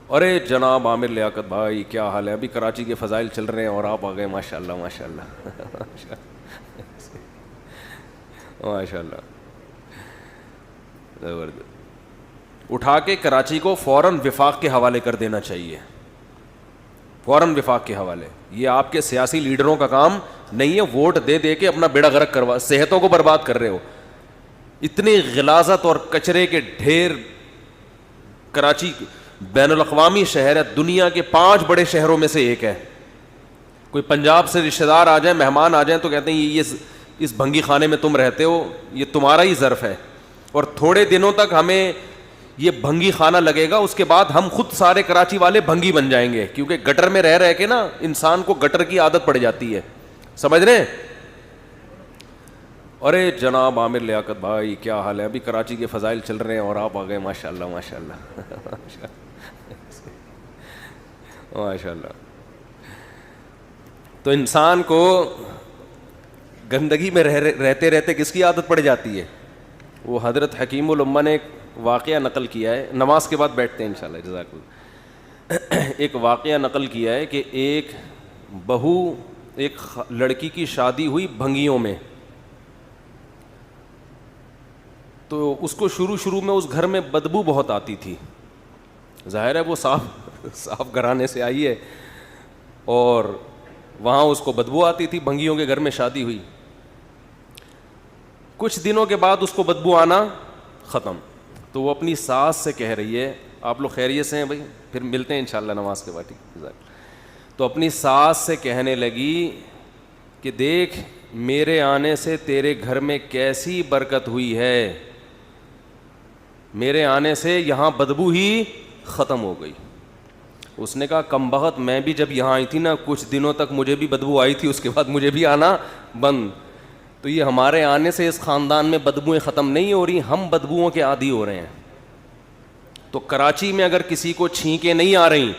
ارے جناب عامر لیاقت بھائی کیا حال ہے؟ ابھی کراچی کے فضائل چل رہے ہیں اور آپ آ گئے، ماشاء اللہ ماشاء اللہ ماشاء اللہ، زبردست۔ اٹھا کے کراچی کو فوراً وفاق کے حوالے کر دینا چاہیے، فوراً وفاق کے حوالے۔ یہ آپ کے سیاسی لیڈروں کا کام نہیں ہے، ووٹ دے دے کے اپنا بیڑا غرق کروا، صحتوں کو برباد کر رہے ہو۔ اتنی غلاظت اور کچرے کے ڈھیر، کراچی بین الاقوامی شہر ہے، دنیا کے 5 بڑے شہروں میں سے ایک ہے۔ کوئی پنجاب سے رشتہ دار آ جائیں، مہمان آ جائیں تو کہتے ہیں یہ اس بھنگی خانے میں تم رہتے ہو، یہ تمہارا ہی ظرف ہے۔ اور تھوڑے دنوں تک ہمیں یہ بھنگی خانہ لگے گا، اس کے بعد ہم خود سارے کراچی والے بھنگی بن جائیں گے، کیونکہ گٹر میں رہ کے نا انسان کو گٹر کی عادت پڑ جاتی ہے، سمجھ رہے ہیں؟ ارے جناب عامر لیاقت بھائی کیا حال ہے؟ ابھی کراچی کے فضائل چل رہے ہیں اور آپ آ گئے، ماشاء اللہ ماشاء اللہ ماشاء اللہ۔ تو انسان کو گندگی میں رہتے رہتے کس کی عادت پڑ جاتی ہے؟ وہ حضرت حکیم الامہ نے ایک واقعہ نقل کیا ہے، نماز کے بعد بیٹھتے ہیں انشاءاللہ، جزاک اللہ۔ ایک واقعہ نقل کیا ہے کہ ایک بہو، ایک لڑکی کی شادی ہوئی بھنگیوں میں، تو اس کو شروع میں اس گھر میں بدبو بہت آتی تھی، ظاہر ہے وہ صاف گھرانے سے آئی ہے اور وہاں اس کو بدبو آتی تھی، بھنگیوں کے گھر میں شادی ہوئی۔ کچھ دنوں کے بعد اس کو بدبو آنا ختم، تو وہ اپنی ساس سے کہہ رہی ہے، آپ لوگ خیریت سے ہیں بھائی؟ پھر ملتے ہیں انشاءاللہ نماز کے بعد، تو اپنی ساس سے کہنے لگی کہ دیکھ میرے آنے سے تیرے گھر میں کیسی برکت ہوئی ہے، میرے آنے سے یہاں بدبو ہی ختم ہو گئی۔ اس نے کہا کم بخت، میں بھی جب یہاں آئی تھی نا کچھ دنوں تک مجھے بھی بدبو آئی تھی، اس کے بعد مجھے بھی آنا بند۔ تو یہ ہمارے آنے سے اس خاندان میں بدبوئیں ختم نہیں ہو رہی، ہم بدبوؤں کے عادی ہو رہے ہیں۔ تو کراچی میں اگر کسی کو چھینکیں نہیں آ رہی،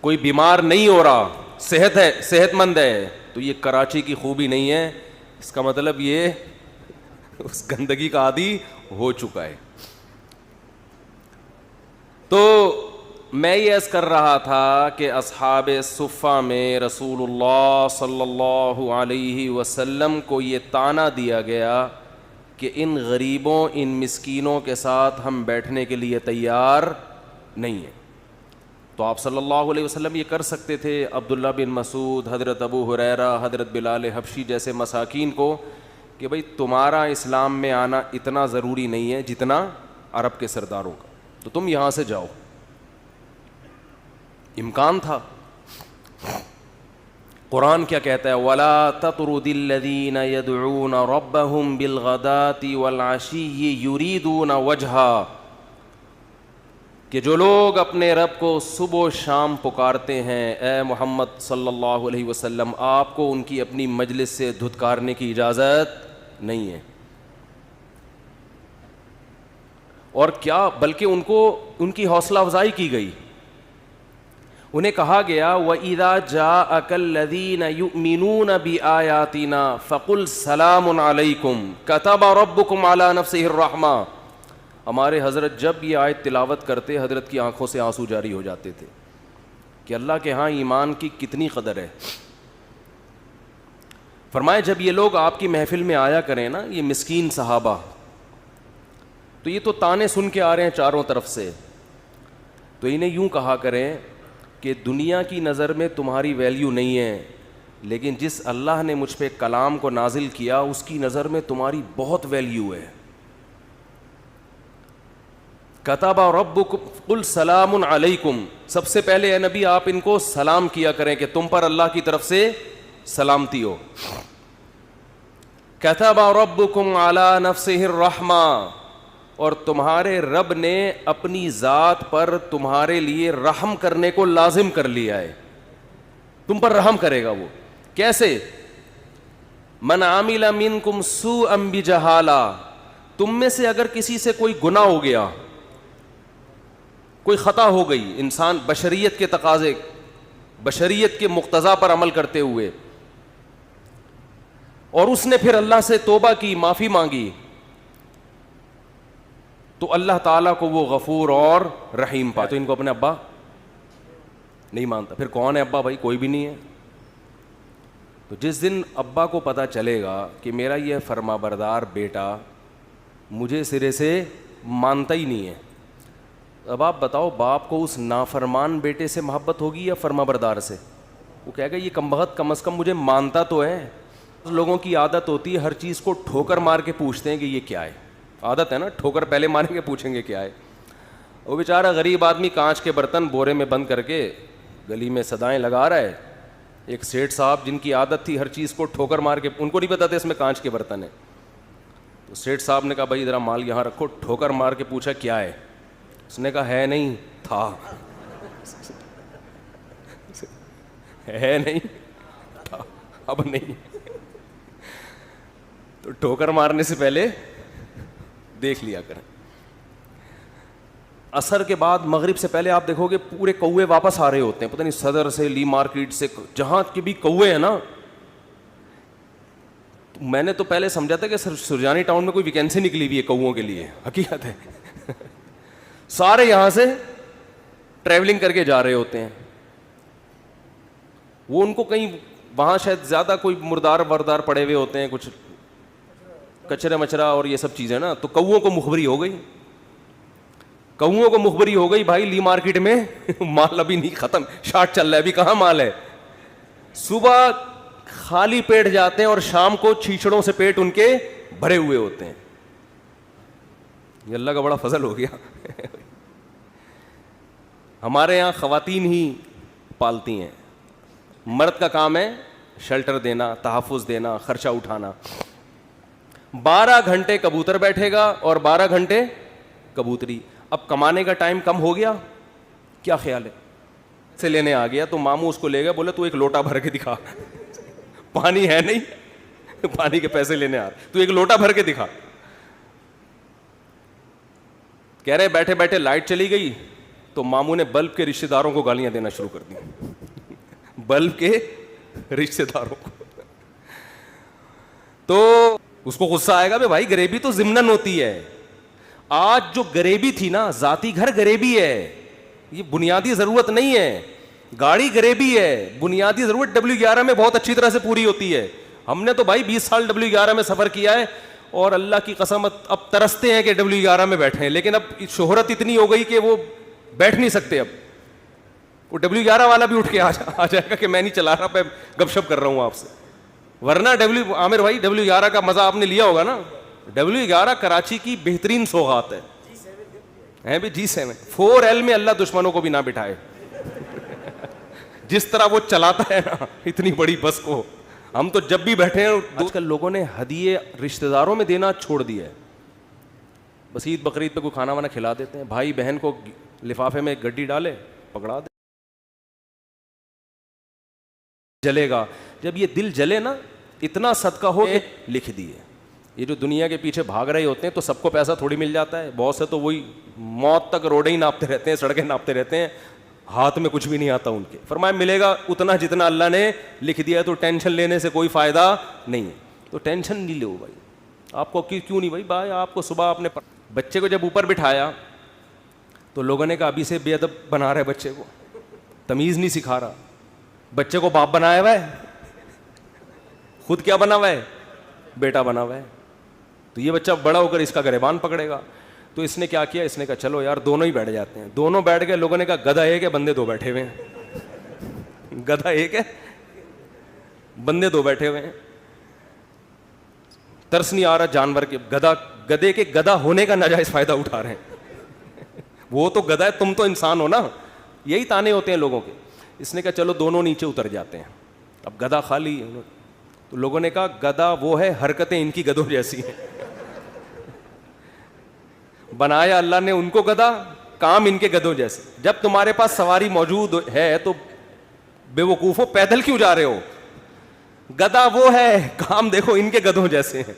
کوئی بیمار نہیں ہو رہا، صحت مند ہے، تو یہ کراچی کی خوبی نہیں ہے، اس کا مطلب یہ اس گندگی کا عادی ہو چکا ہے۔ تو میں یہ عرض کر رہا تھا کہ اصحاب صفہ میں رسول اللہ صلی اللہ علیہ وسلم کو یہ طعنہ دیا گیا کہ ان غریبوں، ان مسکینوں کے ساتھ ہم بیٹھنے کے لیے تیار نہیں ہیں۔ تو آپ صلی اللہ علیہ وسلم یہ کر سکتے تھے عبداللہ بن مسعود، حضرت ابو ہریرہ، حضرت بلال حبشی جیسے مساکین کو کہ بھئی تمہارا اسلام میں آنا اتنا ضروری نہیں ہے جتنا عرب کے سرداروں کا، تو تم یہاں سے جاؤ، امکان تھا۔ قرآن کیا کہتا ہے؟ وَلَا تَطْرُدِ الَّذِينَ يَدْعُونَ رَبَّهُمْ بِالْغَدَاةِ وَالْعَشِيِّ يُرِيدُونَ وَجْهَهُ، کہ جو لوگ اپنے رب کو صبح و شام پکارتے ہیں، اے محمد صلی اللہ علیہ وسلم آپ کو ان کی اپنی مجلس سے دھتکارنے کی اجازت نہیں ہے۔ اور کیا بلکہ ان کی حوصلہ افزائی کی گئی، انہیں کہا گیا وَإِذَا جَاءَكَ الَّذِينَ يُؤْمِنُونَ بِآيَاتِنَا فَقُلْ سَلَامٌ عَلَيْكُمْ كَتَبَ رَبُّكُمْ عَلَى نَفْسِهِ الرَّحْمَةَ۔ ہمارے حضرت جب یہ آیت تلاوت کرتے، حضرت کی آنکھوں سے آنسو جاری ہو جاتے تھے کہ اللہ کے ہاں ایمان کی کتنی قدر ہے۔ فرمائے جب یہ لوگ آپ کی محفل میں آیا کریں نا، یہ مسکین صحابہ، تو یہ تو تانے سن کے آ رہے ہیں چاروں طرف سے، تو انہیں یوں کہا کریں کہ دنیا کی نظر میں تمہاری ویلیو نہیں ہے، لیکن جس اللہ نے مجھ پہ کلام کو نازل کیا اس کی نظر میں تمہاری بہت ویلیو ہے۔ کتب ربکم قل سلام علیکم، سب سے پہلے اے نبی آپ ان کو سلام کیا کریں کہ تم پر اللہ کی طرف سے سلامتی ہو۔ کتب ربکم علی نفسہ الرحمہ، اور تمہارے رب نے اپنی ذات پر تمہارے لیے رحم کرنے کو لازم کر لیا ہے، تم پر رحم کرے گا۔ وہ کیسے؟ من عمل منکم سوءا بجہالہ، تم میں سے اگر کسی سے کوئی گناہ ہو گیا، کوئی خطا ہو گئی، انسان بشریت کے تقاضے، بشریت کے مقتضا پر عمل کرتے ہوئے، اور اس نے پھر اللہ سے توبہ کی، معافی مانگی، تو اللہ تعالیٰ کو وہ غفور اور رحیم پا. تو ان کو اپنے ابا نہیں مانتا. پھر کون ہے ابا بھائی؟ کوئی بھی نہیں ہے. تو جس دن ابا کو پتہ چلے گا کہ میرا یہ فرما بردار بیٹا مجھے سرے سے مانتا ہی نہیں ہے, اب آپ بتاؤ باپ کو اس نافرمان بیٹے سے محبت ہوگی یا فرما بردار سے؟ وہ کہے گا یہ کم از کم مجھے مانتا تو ہے. لوگوں کی عادت ہوتی ہے ہر چیز کو ٹھوکر مار کے پوچھتے ہیں کہ یہ کیا ہے. عادت ہے نا, ٹھوکر پہلے ماریں گے پوچھیں گے کیا ہے. وہ بیچارہ غریب آدمی کانچ کے برتن بورے میں بند کر کے گلی میں صدائیں لگا رہا ہے. ایک سیٹھ صاحب جن کی عادت تھی ہر چیز کو ٹھوکر مار کے, ان کو نہیں پتا تھا اس میں کانچ کے برتن ہیں. تو سیٹھ صاحب نے کہا بھائی ذرا مال یہاں رکھو. ٹھوکر مار کے پوچھا کیا ہے؟ اس نے کہا ہے نہیں تھا. ہے نہیں تھا, اب نہیں. تو ٹھوکر مارنے سے پہلے دیکھ لیا کریں. عصر کے بعد مغرب سے پہلے آپ دیکھو گے پورے کوے واپس آ رہے ہوتے ہیں, پتہ نہیں صدر سے, لی مارکیٹ سے, جہاں کے بھی کوے ہیں نا. میں نے تو پہلے سمجھا تھا کہ سرجانی ٹاؤن میں کوئی ویکینسی نکلی ہوئی ہے کووں کے لیے. حقیقت ہے سارے یہاں سے ٹریولنگ کر کے جا رہے ہوتے ہیں. وہ ان کو کہیں وہاں شاید زیادہ کوئی مردار وردار پڑے ہوئے ہوتے ہیں, کچھ کچرا مچرا اور یہ سب چیزیں نا. تو کووں کو مخبری ہو گئی, کووں کو مخبری ہو گئی بھائی لی مارکیٹ میں مال ابھی نہیں ختم, شارٹ چل رہا ہے, ابھی کہاں مال ہے. صبح خالی پیٹ جاتے ہیں اور شام کو چھیچڑوں سے پیٹ ان کے بھرے ہوئے ہوتے ہیں. یہ اللہ کا بڑا فضل ہو گیا. ہمارے یہاں خواتین ہی پالتی ہیں, مرد کا کام ہے شیلٹر دینا, تحفظ دینا, خرچہ اٹھانا. 12 گھنٹے کبوتر بیٹھے گا اور 12 گھنٹے کبوتری. اب کمانے کا ٹائم کم ہو گیا, کیا خیال ہے؟ سے لینے آ گیا تو ماموں اس کو لے گیا, بولے تو ایک لوٹا بھر کے دکھا. پانی ہے نہیں, پانی کے پیسے لینے آ رہے, تو ایک لوٹا بھر کے دکھا. کہہ رہے بیٹھے بیٹھے لائٹ چلی گئی تو ماموں نے بلب کے رشتہ داروں کو گالیاں دینا شروع کر دی. بلب کے رشتہ داروں کو. تو اس کو غصہ آئے گا بھائی غریبی تو ضمناً ہوتی ہے. آج جو غریبی تھی نا, ذاتی گھر غریبی ہے, یہ بنیادی ضرورت نہیں ہے. گاڑی غریبی ہے, بنیادی ضرورت W11 میں بہت اچھی طرح سے پوری ہوتی ہے. ہم نے تو بھائی 20 سال W11 میں سفر کیا ہے اور اللہ کی قسم اب ترستے ہیں کہ W11 میں بیٹھے ہیں, لیکن اب شہرت اتنی ہو گئی کہ وہ بیٹھ نہیں سکتے. اب وہ W11 والا بھی اٹھ کے آ جائے گا کہ میں نہیں چلا رہا, میں گپ شپ کر رہا ہوں آپ سے. ورنہ عامر بھائی W11 کا مزہ آپ نے لیا ہوگا نا. W11 کراچی کی بہترین سوغات ہے بھی. G7 4L میں اللہ دشمنوں کو بھی نہ بٹھائے. جس طرح وہ چلاتا ہے نا اتنی بڑی بس کو, ہم تو جب بھی بیٹھے ہیں. آج کل لوگوں نے ہدیے رشتہ داروں میں دینا چھوڑ دیا ہے. بس عید بقرعید پہ کوئی کھانا وانا کھلا دیتے ہیں. بھائی بہن کو لفافے میں گڈی ڈالے, پکڑا دے, جلے گا. جب یہ دل جلے نا, اتنا صدقہ ہو کہ لکھ دیے. یہ جو دنیا کے پیچھے بھاگ رہے ہوتے ہیں تو سب کو پیسہ تھوڑی مل جاتا ہے. بہت سے تو وہی موت تک روڈیں ہی ناپتے رہتے ہیں, سڑکیں ناپتے رہتے ہیں, ہاتھ میں کچھ بھی نہیں آتا ان کے. فرمایا ملے گا اتنا جتنا اللہ نے لکھ دیا, تو ٹینشن لینے سے کوئی فائدہ نہیں ہے. تو ٹینشن نہیں لو بھائی. آپ کو کیوں نہیں بھائی آپ کو صبح آپ نے بچے کو جب اوپر بٹھایا تو لوگوں نے کہا ابھی سے بے ادب بنا رہا ہے بچے کو, تمیز نہیں سکھا رہا. بچے کو باپ بنایا ہوا ہے, خود کیا بنا ہوا ہے؟ بیٹا بنا ہوا ہے. تو یہ بچہ بڑا ہو کر اس کا گریبان پکڑے گا. تو اس نے کیا کیا, اس نے کہا چلو یار دونوں ہی بیٹھ جاتے ہیں. دونوں بیٹھ گئے. لوگوں نے کہا گدھا ایک ہے, بندے 2 بیٹھے ہوئے ہیں. گدھا ایک ہے, بندے 2 بیٹھے ہوئے ہیں. ترس نہیں آ رہا جانور کے, گدھے کے گدھا ہونے کا ناجائز فائدہ اٹھا رہے ہیں. وہ تو گدھا ہے, تم تو انسان ہو نا. یہی تانے ہوتے ہیں لوگوں کے. اس نے کہا چلو دونوں نیچے اتر جاتے ہیں. اب گدھا خالی. تو لوگوں نے کہا گدھا وہ ہے, حرکتیں ان کی گدھوں جیسی ہیں. بنایا اللہ نے ان کو گدھا, کام ان کے گدھوں جیسے. جب تمہارے پاس سواری موجود ہے تو بے وقوفو پیدل کیوں جا رہے ہو؟ گدھا وہ ہے, کام دیکھو ان کے گدھوں جیسے ہیں.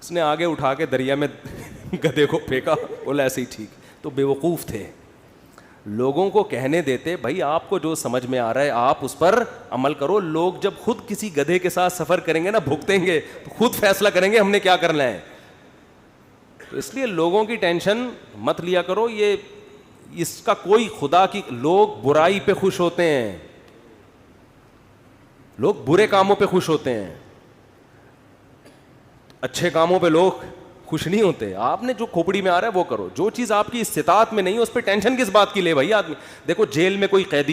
اس نے آگے اٹھا کے دریا میں گدھے کو پھینکا, بولا ایسے ہی ٹھیک. تو بے وقوف تھے. لوگوں کو کہنے دیتے بھائی آپ کو جو سمجھ میں آ رہا ہے آپ اس پر عمل کرو. لوگ جب خود کسی گدھے کے ساتھ سفر کریں گے نا, بھگتیں گے, تو خود فیصلہ کریں گے ہم نے کیا کرنا ہے. تو اس لیے لوگوں کی ٹینشن مت لیا کرو. یہ اس کا کوئی خدا کی, لوگ برائی پہ خوش ہوتے ہیں, لوگ برے کاموں پہ خوش ہوتے ہیں, اچھے کاموں پہ لوگ خوش نہیں ہوتے. آپ نے جو کھوپڑی میں آ رہا ہے وہ کرو, جو چیز آپ کی استطاعت میں نہیں ہے اس پہ ٹینشن کس بات کی لے بھائی آدمی. دیکھو جیل میں کوئی قیدی